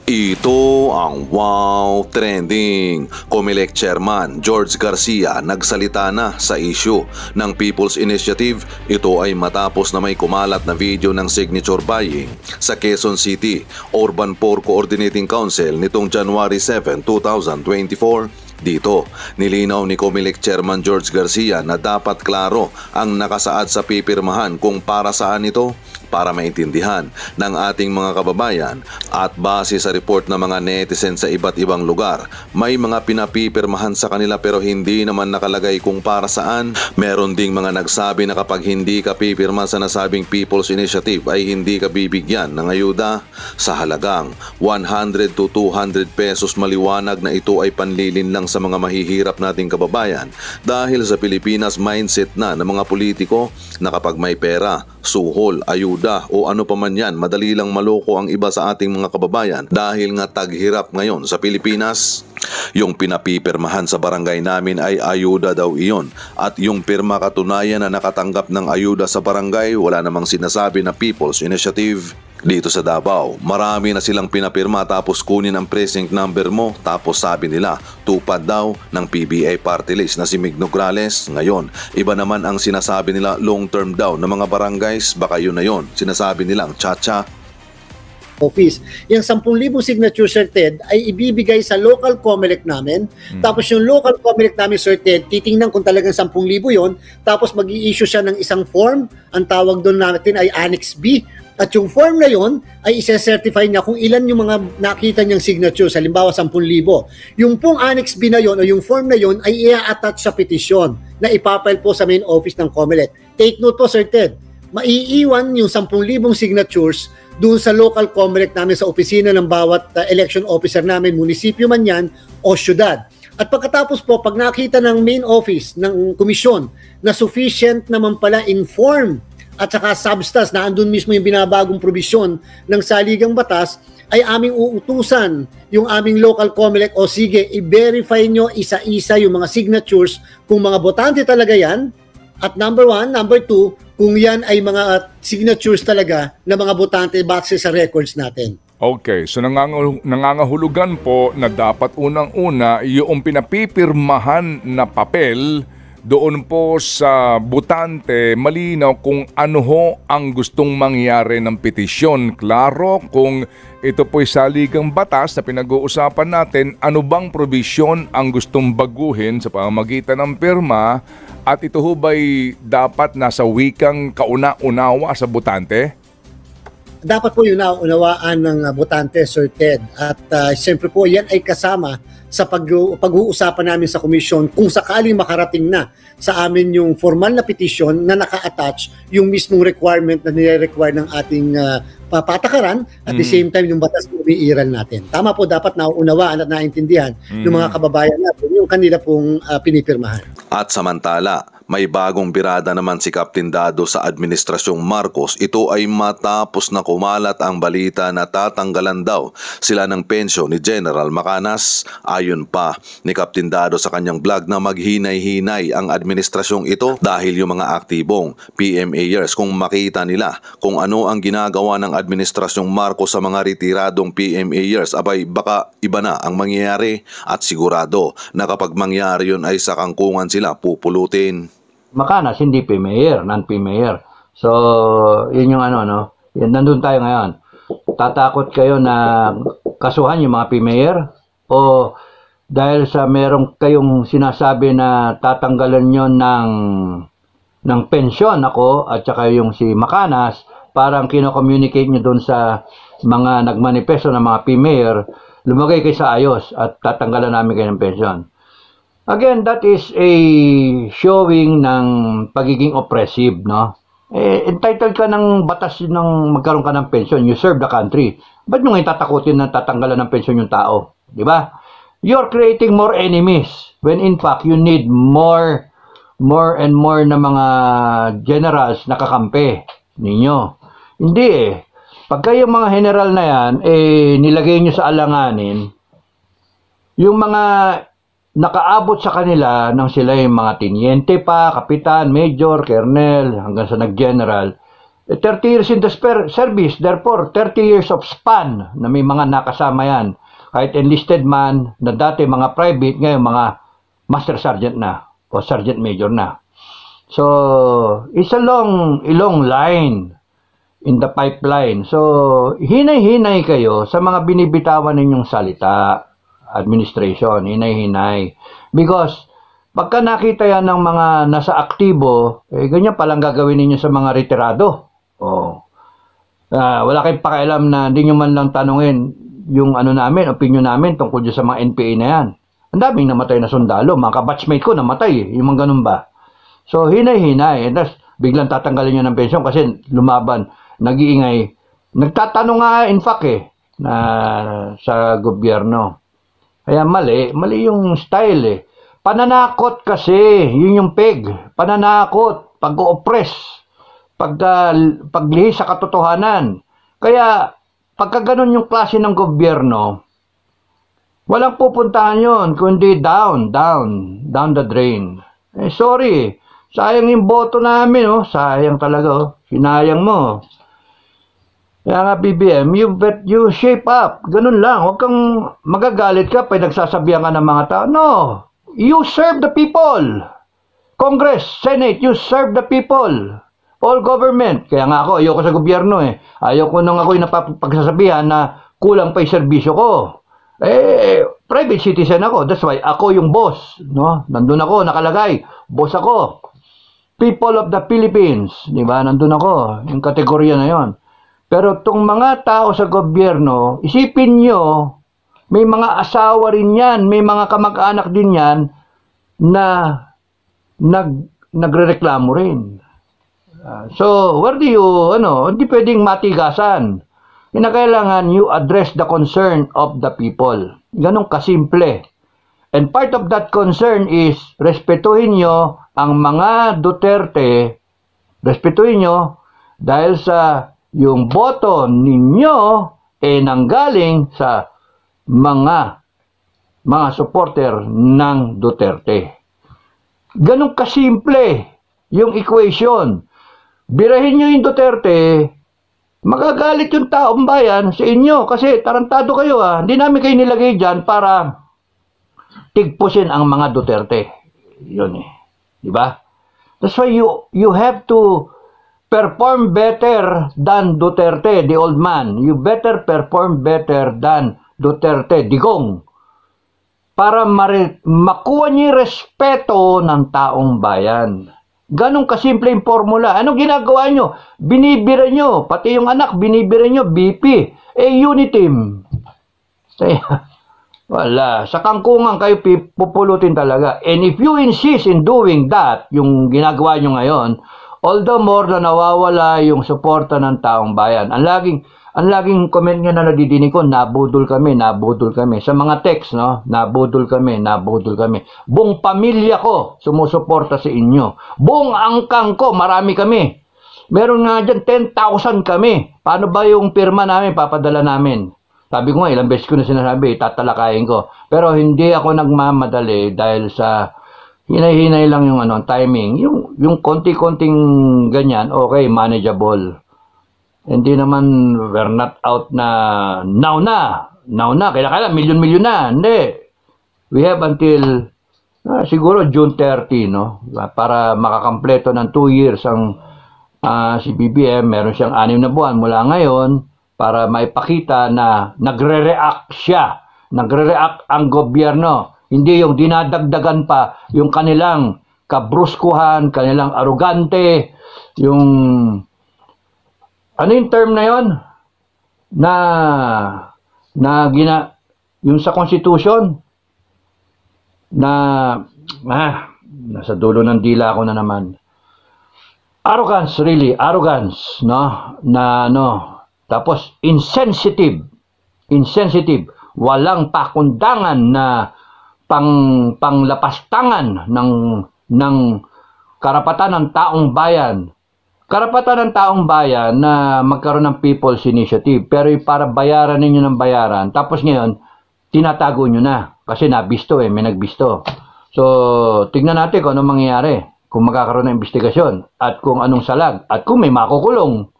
Ito ang Wow Trending. Comelec Chairman George Garcia nagsalita na sa issue ng People's Initiative. Ito ay matapos na may kumalat na video ng signature buying sa Quezon City Urban Poor Coordinating Council nitong January 7, 2024. Dito, nilinaw ni Comelec Chairman George Garcia na dapat klaro ang nakasaad sa pipirmahan kung para saan ito, para maintindihan ng ating mga kababayan. At base sa report ng mga netizen sa iba't ibang lugar, may mga pinapipirmahan sa kanila pero hindi naman nakalagay kung para saan. Meron ding mga nagsabi na kapag hindi ka pipirma sa nasabing People's Initiative ay hindi ka bibigyan ng ayuda sa halagang 100 to 200 pesos. Maliwanag na ito ay panlilin lang sa mga mahihirap nating kababayan dahil sa Pilipinas mindset na ng mga politiko na kapag may pera, suhol, ayuda o ano pa man yan, madali lang maloko ang iba sa ating mga kababayan dahil nga taghirap ngayon sa Pilipinas. Yung pinapipirmahan sa barangay namin ay ayuda daw iyon at yung pirma katunayan na nakatanggap ng ayuda sa barangay, wala namang sinasabi na People's Initiative. Dito sa Davao, marami na silang pinapirma tapos kunin ang precinct number mo tapos sabi nila tupad daw ng PBA party list na si Mig Nograles. Ngayon, iba naman ang sinasabi nila long term daw ng mga barangays, baka yun na yun, sinasabi nilang chacha. Office. Yung 10,000 signature, Sir Ted, ay ibibigay sa local Comelec namin. Tapos yung local Comelec namin, Sir Ted, titingnan kung talagang 10,000 yon. Tapos mag-i-issue siya ng isang form. Ang tawag doon natin ay Annex B. At yung form na yon ay isa-certify niya kung ilan yung mga nakita niyang signature. Halimbawa, 10,000. Yung pong Annex B na yon o yung form na yon ay i-attach sa petisyon na ipapile po sa main office ng Comelec. Take note po, Sir Ted, maiiwan yung 10,000 signatures doon sa local Comelec namin sa opisina ng bawat election officer namin, munisipyo man yan o syudad. At pagkatapos po, pag nakita ng main office ng komisyon na sufficient naman pala inform at saka substance na andun mismo yung binabagong probisyon ng saligang batas, ay aming uutusan yung aming local Comelec o sige, i-verify nyo isa-isa yung mga signatures kung mga botante talaga yan. At number 1, number 2, kung yan ay mga signatures talaga na mga botante base sa records natin. Okay, so nangangahulugan po na dapat unang-una yung pinapipirmahan na papel doon po sa botante, malinaw kung ano ho ang gustong mangyari ng petisyon. Klaro kung ito po'y saligang batas na pinag-uusapan natin, ano bang provision ang gustong baguhin sa pamamagitan ng pirma at ito ho ba'y dapat nasa wikang kauna-unawa sa botante? Dapat po yun naunawaan ng botante, Sir Ted. At siyempre po, yan ay kasama sa pag-uusapan namin sa komisyon kung sakaling makarating na sa amin yung formal na petition na naka-attach yung mismong requirement na nire-require ng ating patakaran at the same time yung batas na umiiral natin. Tama po, dapat nauunawaan at naintindihan ng mga kababayan natin yung kanila pong pinipirmahan. At samantala, may bagong birada naman si Captain Dado sa Administrasyong Marcos. Ito ay matapos na kumalat ang balita na tatanggalan daw sila ng pensyon ni General Macanas. Ayon pa ni Captain Dado sa kanyang blog na maghinay-hinay ang administrasyong ito dahil yung mga aktibong PMAers kung makita nila kung ano ang ginagawa ng Administrasyong Marcos sa mga retiradong PMAers, abay baka iba na ang mangyayari at sigurado na kapag mangyari yun ay sa kangkungan sila pupulutin. Macanas, hindi PMAer, non-PMAer. So, yun yung yan, nandun tayo ngayon. Tatakot kayo na kasuhan yung mga PMAer? O dahil sa meron kayong sinasabi na tatanggalan nyo ng pensyon ako at saka yung si Macanas, parang kino-communicate nyo dun sa mga nagmanifesto ng mga PMAer, lumagay kayo sa ayos at tatanggalan namin kayo ng pensyon. Again, that is a showing ng pagiging oppressive, no? Entitled ka ng batas ng magkaroon ka ng pensyon. You serve the country. Ba't nyo ngayon tatakutin na tatanggalan ng pensyon yung tao? Di ba? You're creating more enemies when in fact you need more and more na mga generals na kakampi ninyo. Hindi eh. Pagka yung mga general na yan, nilagay nyo sa alanganin, yung mga nakaabot sa kanila nang sila yung mga tiniente pa, kapitan, major, colonel, hanggang sa nag-general, 30 years in the service, therefore 30 years of span na may mga nakasama yan. Kahit enlisted man na dati mga private, ngayon mga master sergeant na o sergeant major na. So, it's a long line in the pipeline. So, hinay-hinay kayo sa mga binibitawan ninyong salita, administration, hinay-hinay. Because, pagka nakita yan ng mga nasa aktibo, ganyan palang gagawin ninyo sa mga retirado. Wala kayong pakialam na hindi nyo man lang tanungin yung opinion namin tungkol sa mga NPA na yan. Ang daming namatay na sundalo, mga kabatchmate ko namatay, yung mga ganun ba. So, hinay-hinay. And that's, biglang tatanggalin nyo ng pensyon kasi lumaban, nag-iingay. Nagtatanong nga, in fact, na sa gobyerno. Kaya mali yung style Pananakot kasi, yun yung peg. Pananakot, pag-oppress, paglihis sa katotohanan. Kaya, pagka ganun yung klase ng gobyerno, walang pupuntahan yun, kundi down the drain. Sorry, sayang yung boto namin, sayang talaga, sinayang mo. Kaya nga BBM, you shape up, ganun lang, huwag kang magagalit ka, pag nagsasabihan ka ng mga tao, no, you serve the people. Congress, Senate, you serve the people. All government. Kaya nga ako, ayoko sa gobyerno Ayoko nang ako'y napagsasabihan na kulang pa yung serbisyo ko. Private citizen ako. That's why ako yung boss. No? Nandun ako, nakalagay. Boss ako. People of the Philippines. Diba? Nandun ako. Yung kategorya na yon. Pero itong mga tao sa gobyerno, isipin nyo, may mga asawa rin yan, may mga kamag-anak din yan na nagrereklamo rin. So, where do you, hindi pwedeng matigasan. Kinakailangan you address the concern of the people. Ganun kasimple. And part of that concern is, respetuhin nyo ang mga Duterte, respetuhin nyo dahil sa yung boto ninyo nanggaling sa mga supporter ng Duterte. Ganun kasimple yung equation. Birahin nyo yung Duterte, magagalit yung taong bayan sa inyo kasi tarantado kayo Hindi namin kayo nilagay dyan para tigpusin ang mga Duterte. Yun Diba? That's why you have to perform better than Duterte, the old man. You better perform better than Duterte, Digong. Para makuha niyo yung respeto ng taong bayan. Ganong kasimple yung formula. Anong ginagawa nyo? Binibira nyo. Pati yung anak, binibira nyo. BP. Uniteam. Wala. Sa kangkungan kayo pupulutin talaga. And if you insist in doing that, yung ginagawa nyo ngayon, all the more na nawawala yung suporta ng taong bayan. Ang laging comment nyo na nadidinig ko, nabudol kami. Sa mga text, nabudol kami. Buong pamilya ko, sumusuporta sa inyo. Buong angkang ko, marami kami. Meron nga dyan, 10,000 kami. Paano ba yung pirma namin, papadala namin? Sabi ko nga, ilang beses ko na sinasabi, tatalakayin ko. Pero hindi ako nagmamadali dahil sa hinay-hinay lang yung timing. Yung konti-konting ganyan, okay, manageable. Hindi naman, we're not out na now na, kailangan milyon-milyon na, hindi. We have until, siguro June 30, para makakampleto ng 2 years ang si BBM, meron siyang 6 na buwan mula ngayon, para maipakita na nagre-react siya, nagre-react ang gobyerno, hindi yung dinadagdagan pa yung kanilang kabruskuhan, kanilang arugante, yung ano yung term na yon? Yung sa Constitution nasa dulo ng dila ko na naman. Arrogance, arrogance, Tapos insensitive, walang pakundangan na panglapastangan ng karapatan ng taong bayan. Karapatan ng taong bayan na magkaroon ng people's initiative. Pero para bayaran ninyo ng bayaran. Tapos ngayon, tinatago nyo na. Kasi nabisto may nagbisto. So, tignan natin kung anong mangyayari. Kung magkakaroon ng investigasyon. At kung anong salag. At kung may makukulong.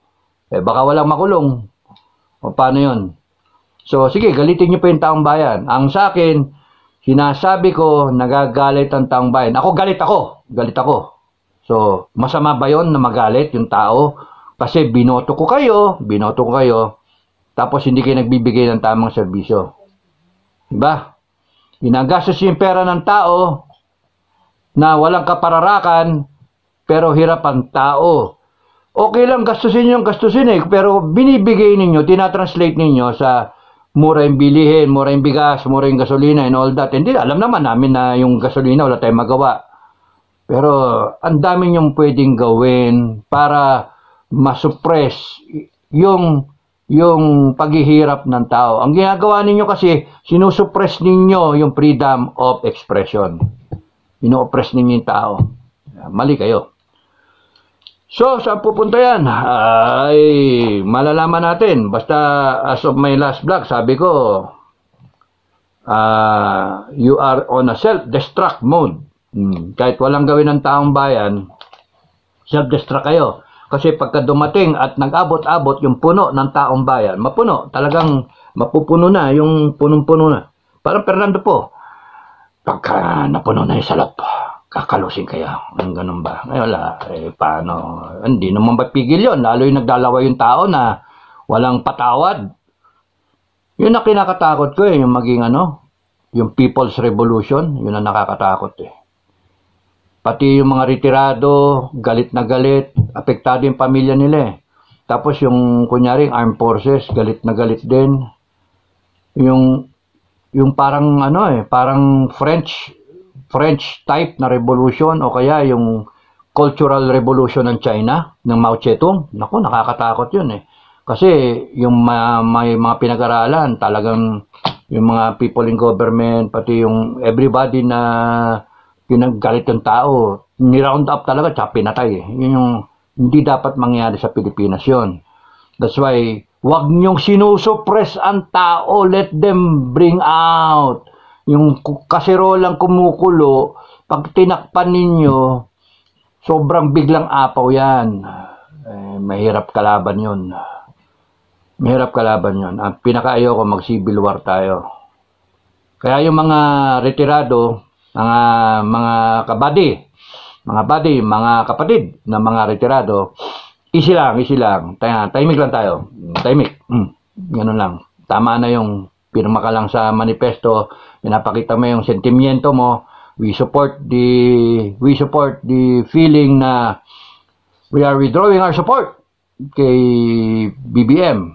baka walang makulong. O paano yun? So, sige, galitin niyo pa yung taong bayan. Ang sa akin, sinasabi ko, nagagalit ang taong bayan. Ako, galit ako. Galit ako. So, masama ba yun na magalit yung tao? Kasi binoto ko kayo, tapos hindi kayo nagbibigay ng tamang serbisyo. Diba? Ginagastos yung pera ng tao na walang kapararakan, pero hirap ang tao. Okay lang, gastusin pero binibigay ninyo, tinatranslate ninyo sa mura yung bilihin, mura yung bigas, mura yung gasolina and all that. Hindi, alam naman namin na yung gasolina wala tayong magawa. Pero ang dami nyong pwedeng gawin para masuppress yung paghihirap ng tao. Ang ginagawa ninyo kasi, sinusuppress ninyo yung freedom of expression. Ino-oppress ninyo yung tao. Mali kayo. So, saan pupunta yan? Ay, malalaman natin. Basta, as of my last vlog, sabi ko, you are on a self-destruct mode. Kahit walang gawin ng taong bayan, self-destruct kayo. Kasi pagka dumating at nag-abot-abot yung puno ng taong bayan, mapuno, talagang mapupuno na, yung punong-puno na. Parang Fernando po, pagka napuno na yung salop, kakalusin kaya. Ang ganun ba? Ay, wala. Paano? Hindi naman mapigil yun. Lalo yung nagdalawa yung tao na walang patawad. Yun na kinakatakot ko yung maging yung People's Revolution. Yun ang nakakatakot Pati yung mga retirado, galit na galit. Apektado yung pamilya nila Tapos yung kunyari armed forces, galit na galit din. Yung parang parang French type na revolution o kaya yung cultural revolution ng China, ng Mao Zedong. Naku, nakakatakot yun Kasi yung may mga pinag-aralan, talagang yung mga people in government, pati yung everybody na pinaggalit yung tao, ni-round up talaga, tsaka pinatay Yun yung hindi dapat mangyari sa Pilipinas yun. That's why, wag niyong sinusuppress ang tao, let them bring out. Yung kaserolang kumukulo, pag tinakpan ninyo, sobrang biglang apaw yan. Mahirap kalaban yun. Mahirap kalaban yun. Ang pinakaayaw ko, mag-civil war tayo. Kaya yung mga retirado, mga buddy, mga kapatid na mga retirado, easy lang. Tahimik lang tayo. Tahimik. Ganun lang. Tama na yung pirma ka lang sa manifesto, pinapakita mo yung sentimiento mo. We support the feeling na we are withdrawing our support kay BBM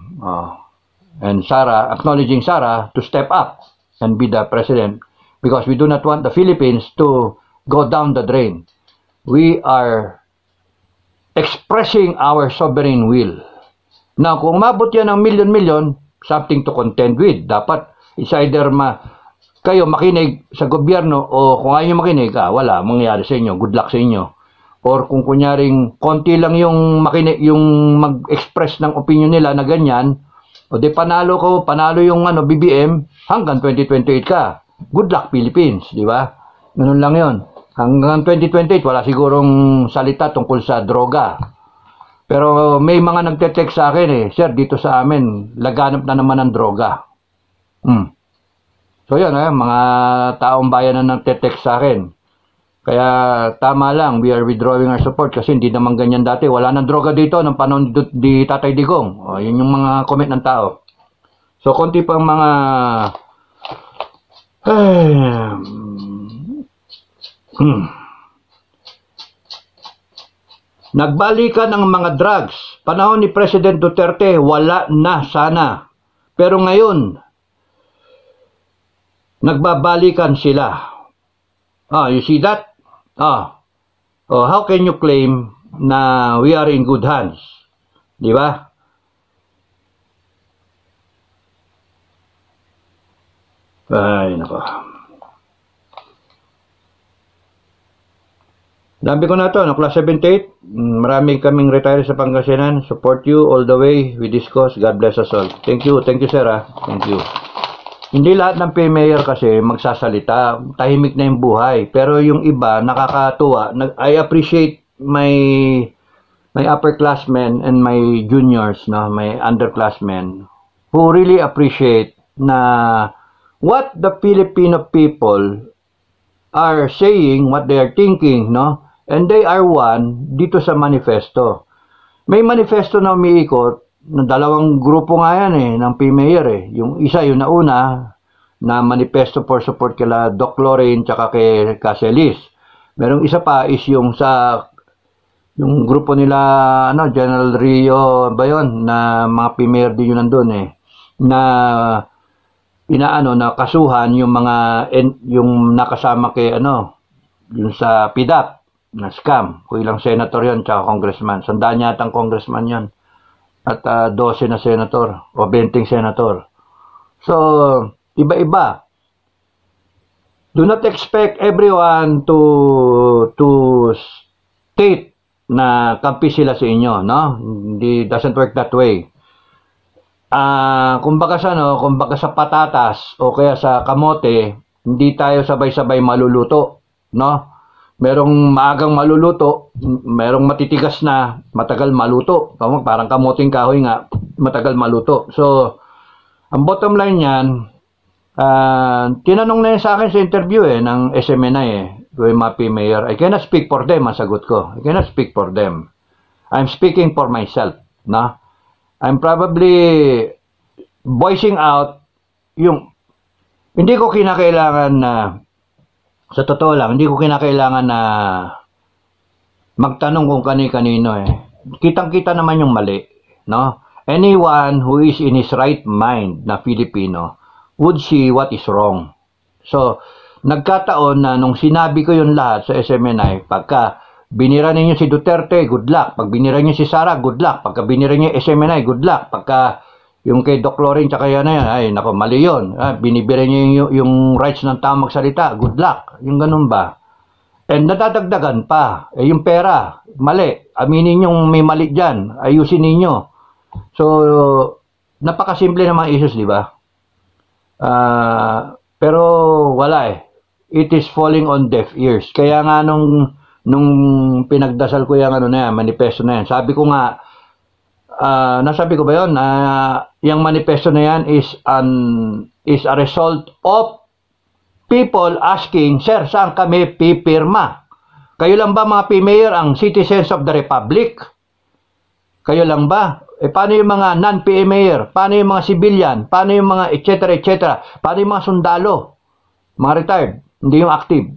and Sara, acknowledging Sara to step up and be the president because we do not want the Philippines to go down the drain. We are expressing our sovereign will. Now, kung umabot yan ng million, something to contend with. Dapat is either kayo makinig sa gobyerno o kung ayaw makinig, wala, mangyayari sa inyo. Good luck sa inyo. Or kung kunyaring konti lang yung makinig, yung mag-express ng opinion nila na ganyan, o di panalo yung BBM, hanggang 2028 ka. Good luck Philippines, di ba? Ganun lang yon. Hanggang 2028, wala sigurong salita tungkol sa droga. Pero may mga nagte-text sa akin Sir, dito sa amin, laganap na naman ang droga. So yun, mga taong bayan na nagte-text sa akin. Kaya tama lang, we are withdrawing our support kasi hindi naman ganyan dati. Wala nang droga dito ng panahon di Tatay Digong. Yun yung mga comment ng tao. So konti pang mga nagbalikan ang mga drugs. Panahon ni President Duterte, wala na sana. Pero ngayon, nagbabalikan sila. You see that? How can you claim na we are in good hands? Di ba? Ay, nako. Sabi ko na ito, class 78, marami kaming retire sa Pangasinan. Support you all the way with this cause. God bless us all. Thank you sir Thank you. Hindi lahat ng mayor kasi magsasalita, tahimik na yung buhay. Pero yung iba, nakakatuwa. I appreciate my my upperclassmen and my juniors, no, my underclassmen, who really appreciate na what the Filipino people are saying, what they are thinking, no, and they are one dito sa manifesto. May manifesto na umiikot na dalawang grupo nga yan ng PMayor Yung isa, yung nauna, na manifesto for support kila Doc Lorraine tsaka kay Caselis. Merong isa pa is yung yung grupo nila General Rio ba yun, na mga PMayor din yun nandun na na kasuhan yung mga yung nakasama kay yung sa PDAP na scam. Kung ilang senator yun tsaka congressman. 100 yatang congressman yun at 12 na senator o 20 senator. So iba-iba. Do not expect everyone to state na kampi sila sa inyo, no? Hindi, doesn't work that way. Kumbaga sa patatas o kaya sa kamote, hindi tayo sabay-sabay maluluto, no? Merong maagang maluluto, merong matitigas na matagal maluto. Parang kamoting kahoy nga, matagal maluto. So, ang bottom line yan, tinanong na yun sa akin sa interview ng SMNI yung mga PMayor. I cannot speak for them, ang sagot ko. I cannot speak for them. I'm speaking for myself, no? I'm probably voicing out yung hindi ko kinakailangan na sa totoo lang, hindi ko kinakailangan na magtanong kung kani-kanino Kitang-kita naman yung mali, no? Anyone who is in his right mind na Filipino would see what is wrong. So, nagkataon na nung sinabi ko yun lahat sa SMNI, pagka binira ninyo si Duterte, good luck. Pag binira niyo si Sara, good luck. Pagka binira niyo SMNI, good luck. Pagka yung kay Doc Lorraine tsaka yan na yan, ay nako, mali yun. Binibira niyo yung rights ng tao magsalita, good luck. Yung ganun ba? And nadadagdagan pa. Yung pera, mali. Aminin yung may mali dyan. Ayusin ninyo. So, napakasimple na mga issues, di ba? Pero wala It is falling on deaf ears. Kaya nga nung pinagdasal ko yung manifesto na yan, sabi ko nga, nasabi ko ba yun? Yung manifesto na yan is a result of people asking, Sir, saan kami pipirma? Kayo lang ba mga PMayor ang citizens of the Republic? Kayo lang ba? Paano yung mga non-PMayor? Paano yung mga civilian? Paano yung mga etc. Paano yung mga sundalo? Mga retired? Hindi yung active.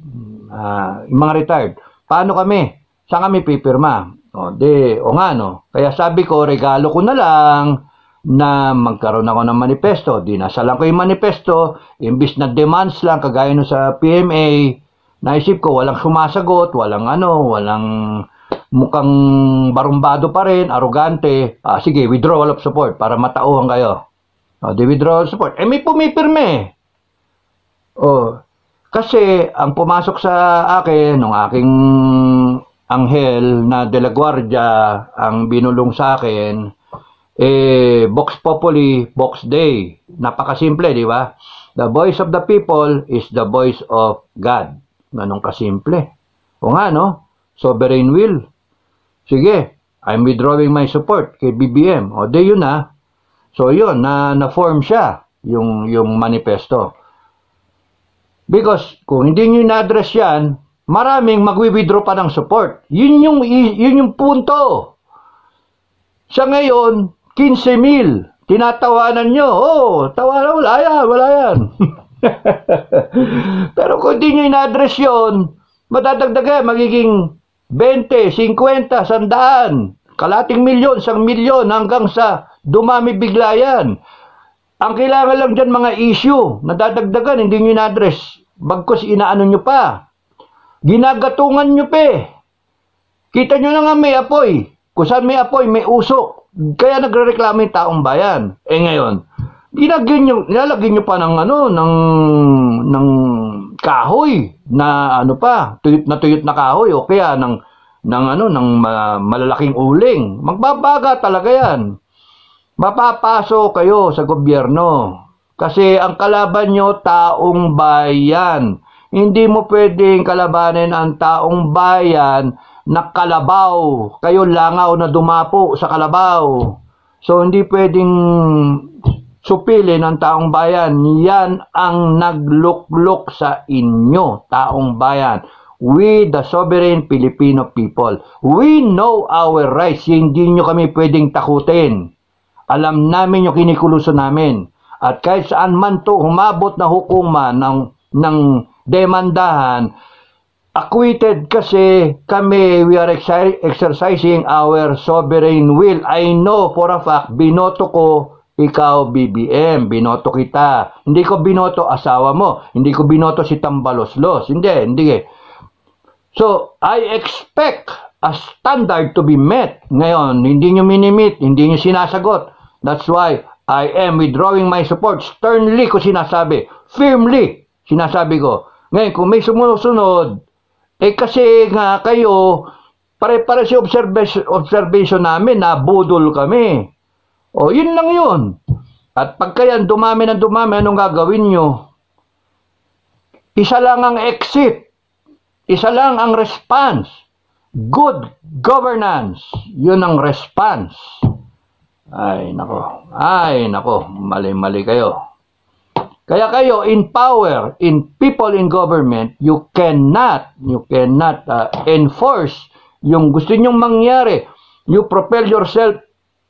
Yung mga retired. Paano kami? Saan kami pipirma? O nga no. Kaya sabi ko, regalo ko na lang na magkaroon ako ng manifesto. Dinasalan ko yung manifesto. Imbis na demands lang, kagaya no sa PMA, naisip ko, walang sumasagot, walang mukhang barumbado pa rin, arrogante. Sige, withdrawal of support para matauhan kayo. The withdrawal of support. May pumipirme. Kasi ang pumasok sa akin, nung aking anghel na de la Guardia, ang binulong sa akin, Vox Populi, Vox Dei. Napakasimple, di ba? The voice of the people is the voice of God. Ganun kasimple. O nga, no? Sovereign will. Sige, I'm withdrawing my support kay BBM. Di yun na. So yun, na-form siya, yung manifesto. Because kung hindi nyo na-address yan, maraming magwi-withdraw pa ng support. Yun yung punto. Sa ngayon, 15,000. Tinatawanan nyo. Tawanan, wala yan. Pero kung hindi nyo na-address yun, madadagdagan, magiging 20, 50, 100, kalating milyon, 1 milyon, hanggang sa dumami bigla yan. Ang kailangan lang dyan mga issue na dadagdagan, hindi nyo na-address. Bagkus inaano nyo pa. Ginagatungan nyo pa Kita nyo na nga may apoy. Kung saan may apoy, may usok. Kaya nagre-reklamo yung taong bayan. Ngayon, nilalagyan nyo pa ng kahoy na tuyot na kahoy o kaya ng malalaking uling. Magbabaga talaga yan. Mapapaso kayo sa gobyerno. Kasi ang kalaban nyo, taong bayan. Hindi mo pwedeng kalabanin ang taong bayan na kalabaw. Kayo langaw na dumapo sa kalabaw. So hindi pwedeng supilin ang taong bayan. Yan ang nagluklok sa inyo, taong bayan. We, the sovereign Filipino people, we know our rights. Hindi nyo kami pwedeng takutin. Alam namin yung kinikuluso namin. At kahit saan man to humabot na hukuman ng demandahan, acquitted kasi kami, we are exercising our sovereign will. I know for a fact, binoto ko ikaw, BBM, binoto kita. Hindi ko binoto asawa mo. Hindi ko binoto si Tambaloslos. Hindi. So, I expect a standard to be met. Ngayon, hindi nyo minimit, hindi nyo sinasagot. That's why I am withdrawing my support. Sternly ko sinasabi. Firmly sinasabi ko. Ngayon, kung may sumusunod, kasi nga kayo, pare-pare si observation namin na budol kami. O, yun lang yun. At pagka yan, dumami, anong gagawin nyo? Isa lang ang exit. Isa lang ang response. Good governance. Yun ang response. Ay, nako. Mali-mali kayo. Kaya kayo, in power, in people in government, you cannot enforce yung gusto nyong mangyari. You propel yourself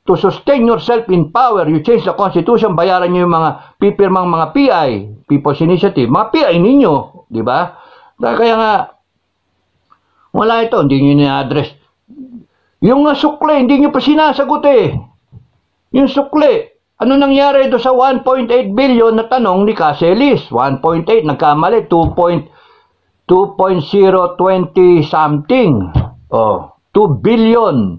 to sustain yourself in power. You change the constitution, bayaran nyo yung mga pipirmang mga PI, People's Initiative, mga PI ninyo, di ba? Kaya nga, wala ito, hindi nyo ni-address. Yung sukle, hindi nyo pa sinasagot eh. Yung sukle, ano nangyari doon sa 1.8 billion na tanong ni Caselis? 1.8, nagkamali, 2.020 something. Oh, 2 billion.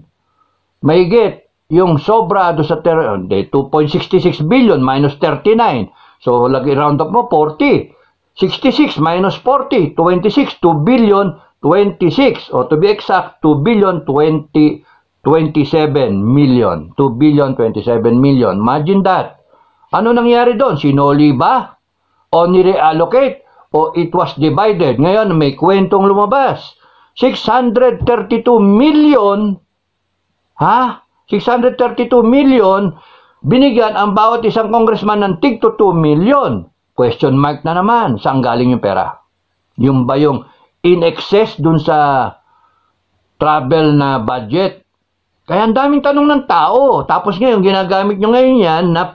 Mahigit yung sobra doon sa 2.66 billion minus 39. So, lagi round up mo, 40. 66 minus 40, 26, 2 billion 26. O to be exact, 2 billion 27 million. 2 billion 27 million. Imagine that. Ano nangyari doon? Sinoli ba? O nire-allocate? O it was divided? Ngayon, may kwentong lumabas. 632 million. Ha? 632 million. Binigyan ang bawat isang congressman ng tig to 2 million. Question mark na naman. Saan galing yung pera? Yung ba yung in excess dun sa travel na budget? Kaya ang daming tanong ng tao. Tapos ngayon, ginagamit nyo ngayon yan na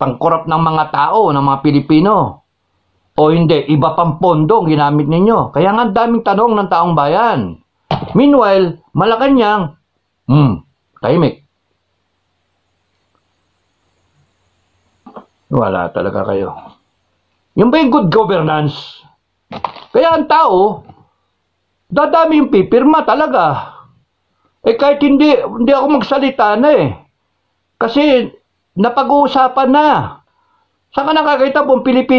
pang-corrupt ng mga tao, ng mga Pilipino. O hindi, iba pang pondo ang ginamit ninyo. Kaya nga ang daming tanong ng taong bayan. Meanwhile, Malacanang, tahimik. Wala talaga kayo. Yung ba yung good governance? Kaya ang tao, dadami yung pipirma talaga. Kahit hindi ako magsalita na eh. Kasi napag-uusapan na. Saan ka nakakita pong Pilipino?